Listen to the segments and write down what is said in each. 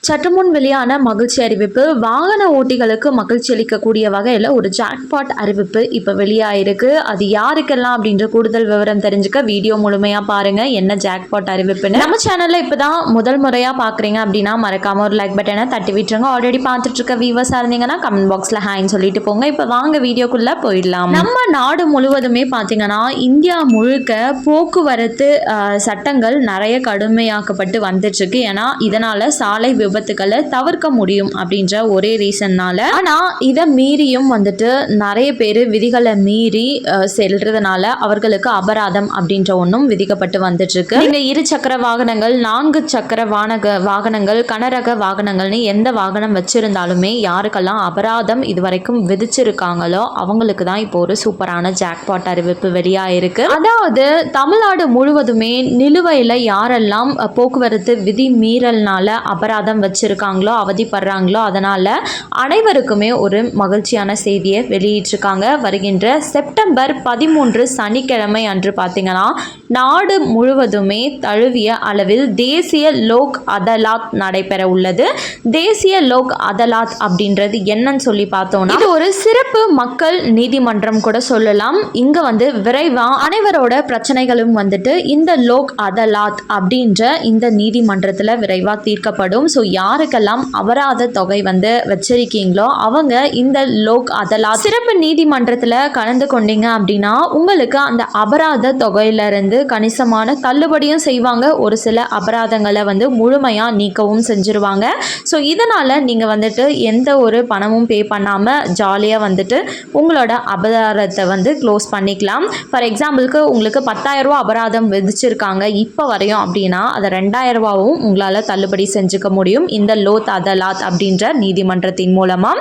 சற்று முன் வெளியான மகிழ்ச்சி அறிவிப்பு. வாகன ஓட்டிகளுக்கு மகிழ்ச்சி அளிக்கக்கூடிய வகையில் ஒரு ஜாக்பாட் அறிவிப்பு இப்போ வெளியாயிருக்கு. அது யாருக்கெல்லாம் அப்படின்ற கூடுதல் விவரம் தெரிஞ்சுக்க வீடியோ முழுமையாக பாருங்க. என்ன ஜாக்பாட் அறிவிப்புன்னு நம்ம சேனல்ல இப்போதான் முதல் முறையாக பார்க்குறீங்க அப்படின்னா மறக்காம ஒரு லைக் பட்டனை தட்டி விட்டுருங்க. ஆல்ரெடி பார்த்துட்டு இருக்க வியூவர்ஸாக இருந்தீங்கன்னா கமெண்ட் பாக்ஸில் ஹாய்ன்னு சொல்லிட்டு போங்க. இப்போ வாங்க வீடியோக்குள்ளே போயிடலாம். நம்ம நாடு முழுவதுமே பார்த்தீங்கன்னா இந்தியா முழுக்க போக்குவரத்து சட்டங்கள் நிறைய கடுமையாக்கப்பட்டு வந்துட்டு இருக்கு. ஏன்னா இதனால சாலை விபத்துக்களை தவிர்க்க முடியும் அப்படின்ற ஒரே ரீசன்னால. ஆனா இதை மீறியும் வந்துட்டு நிறைய பேர் விதிகளை மீறி செல்றதுனால அவர்களுக்கு அபராதம் அப்படின்ற ஒன்றும் விதிக்கப்பட்டு வந்துட்டு இருக்கு. நீங்க 2 சக்கர வாகனங்கள், 4 சக்கர வாகனங்கள், கனரக வாகனங்கள்னு எந்த வாகனம் வச்சிருந்தாலுமே யாருக்கெல்லாம் அபராதம் இதுவரைக்கும் விதிச்சிருக்காங்களோ அவங்களுக்கு தான் இப்போ ஒரு சூப்பரான ஜாக்பாட் அறிவிப்பு வெளியாயிருக்கு. அதாவது தமிழ்நாடு முழுவதுமே நிலுவையில் யாரெல்லாம் போக்குவரத்து விதி மீறல்னால அபராதம் வச்சிருக்காங்களோ அவதிப்படுறாங்களோ அதனால அனைவருக்குமே ஒரு மகிழ்ச்சியான செய்தியை வெளியிட்டிருக்காங்க. வருகின்ற செப்டம்பர் 13 சனிக்கிழமை அன்று பார்த்தீங்கன்னா நாடு முழுவதுமே தழுவிய அளவில் தேசிய லோக் அதாலத் நடைபெற உள்ளது. தேசிய லோக் அதாலத் அப்படின்றது என்னன்னு சொல்லி பார்த்தோம்னா இது ஒரு சிறப்பு மக்கள் நீதிமன்றம் கூட சொல்லலாம். இங்க விரைவா அனைவரோட பிரச்சனைகளும் இந்த லோக் அதாலத் அப்படின்ற இந்த நீதிமன்றத்தில் விரைவா தீர்க்கப்படும். ஸோ யாருக்கெல்லாம் அபராத தொகை வச்சிருக்கீங்களோ அவங்க இந்த லோக் அதாலத் சிறப்பு நீதிமன்றத்தில் கலந்து கொண்டீங்க அப்படின்னா உங்களுக்கு அந்த அபராத தொகையிலிருந்து கணிசமான தள்ளுபடியும் செய்வாங்க. ஒரு சில அபராதங்களை முழுமையாக நீக்கவும் செஞ்சிருவாங்க. ஸோ இதனால் நீங்கள் எந்த ஒரு பணமும் பே பண்ணாமல் ஜாலியாக உங்களோட அபராதத்தை க்ளோஸ் பண்ணிக்கலாம். ஃபார் எக்ஸாம்பிளுக்கு உங்களுக்கு 10,000 ரூபா அபராதம் விதிச்சிருக்காங்க இப்போ வரையும் அப்படின்னா அதை 2,000 ரூபாவும் உங்களால் தள்ளுபடி செஞ்சுக்க முடியும் இந்த லோக் அதாலத் அப்படின்ற நீதிமன்றத்தின் மூலமா.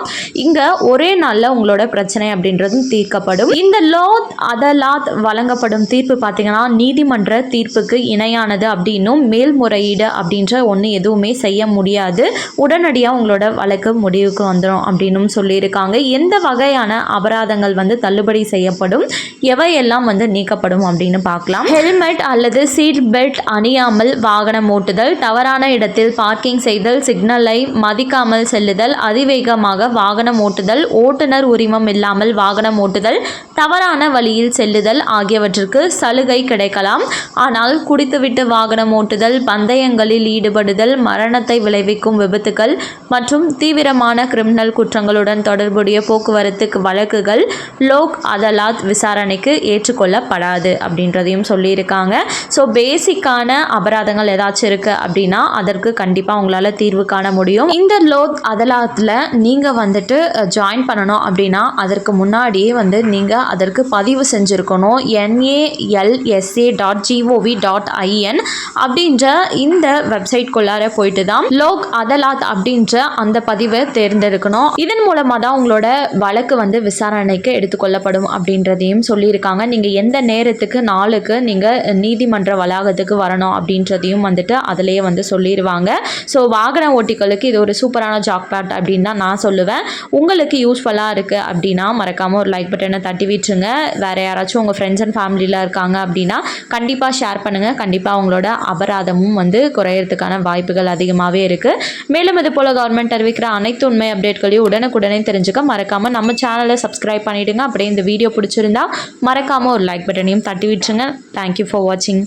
இங்க ஒரே நாள்ல உங்களோட பிரச்சனை அப்படின்றதும் தீர்க்கப்படும். இந்த லோக் அதாலத் வழங்கப்படும் தீர்ப்பு பார்த்தீங்கன்னா நீதிமன்ற தீர்ப்புக்கு இணையானது அப்படின்னும் மேல்முறையீடு அப்படின்ற ஒன்று எதுவுமே செய்ய முடியாது. உடனடியாக உங்களோட வழக்கு முடிவுக்கு வந்துடும் அப்படின்னும் சொல்லியிருக்காங்க. எந்த வகையான அபராதங்கள் தள்ளுபடி செய்யப்படும், எவையெல்லாம் நீக்கப்படும் அப்படின்னு பார்க்கலாம். ஹெல்மெட் அல்லது சீட் பெல்ட் அணியாமல் வாகனம் ஓட்டுதல், தவறான இடத்தில் பார்க்கிங் செய்தல், சிக்னலை மதிக்காமல் செல்லுதல், அதிவேகமாக வாகனம் ஓட்டுதல், ஓட்டுநர் உரிமம் இல்லாமல் வாகனம் ஓட்டுதல், தவறான வழியில் செல்லுதல் ஆகியவற்றிற்கு சலுகை கிடைக்கலாம். ஆனால் குடித்துவிட்டு வாகனம் ஓட்டுதல், பந்தயங்களில் ஈடுபடுதல், மரணத்தை விளைவிக்கும் விபத்துகள் மற்றும் தீவிரமான கிரிமினல் குற்றங்களுடன் தொடர்புடைய போக்குவரத்து வழக்குகள் லோக் அதாலத் விசாரணைக்கு ஏற்றுக்கொள்ளப்படாது அப்படின்றதையும் சொல்லியிருக்காங்க. ஸோ பேசிக்கான அபராதங்கள் ஏதாச்சும் இருக்கு அப்படின்னா அதற்கு கண்டிப்பாக உங்களால் தீர்வு காண முடியும். இந்த லோக் அதாலத்தில் நீங்கள் ஜாயின் பண்ணணும் அப்படின்னா அதற்கு முன்னாடியே நீங்கள் அதற்கு பதிவு செஞ்சுருக்கணும். nalsa.gov.in அப்படின்ற இந்த வெப்சைட்குள்ளார போயிட்டு தான் லோக் அதாலத் அப்படின்ற அந்த பதிவை தேர்ந்தெடுக்கணும். இதன் மூலமாக தான் உங்களோட வழக்கு விசாரணைக்கு எடுத்துக்கொள்ளப்படும் அப்படின்றதையும் சொல்லியிருக்காங்க. நீங்கள் எந்த நேரத்துக்கு நாளுக்கு நீங்கள் நீதிமன்ற வளாகத்துக்கு வரணும் அப்படின்றதையும் அதிலேயே சொல்லிடுவாங்க. ஸோ வாகன ஓட்டிகளுக்கு இது ஒரு சூப்பரான ஜாக்பாட் அப்படின்னு தான் நான் சொல்லுவேன். உங்களுக்கு யூஸ்ஃபுல்லாக இருக்குது அப்படின்னா மறக்காமல் ஒரு லைக் பட்டனை தட்டி விட்டுருங்க. வேறு யாராச்சும் உங்கள் ஃப்ரெண்ட்ஸ் அண்ட் ஃபேமிலியில் இருக்காங்க அப்படின்னா கண்டிப்பாக ஷேர் பண்ணுங்கள். கண்டிப்பாக அவங்களோட அபராதமும் குறையிறதுக்கான வாய்ப்புகள் அதிகமாகவே இருக்குது. மேலும் இது போல் கவர்மெண்ட் அறிவிக்கிற அனைத்து உண்மை அப்டேட்களையும் உடனுக்குடனே தெரிஞ்சுக்க மறக்காமல் நம்ம சேனலை சப்ஸ்கிரைப் பண்ணிவிடுங்க. அப்படியே இந்த வீடியோ பிடிச்சிருந்தா மறக்காமல் ஒரு லைக் பட்டனையும் தட்டி விட்டுருங்க. தேங்க்யூ ஃபார் வாட்சிங்.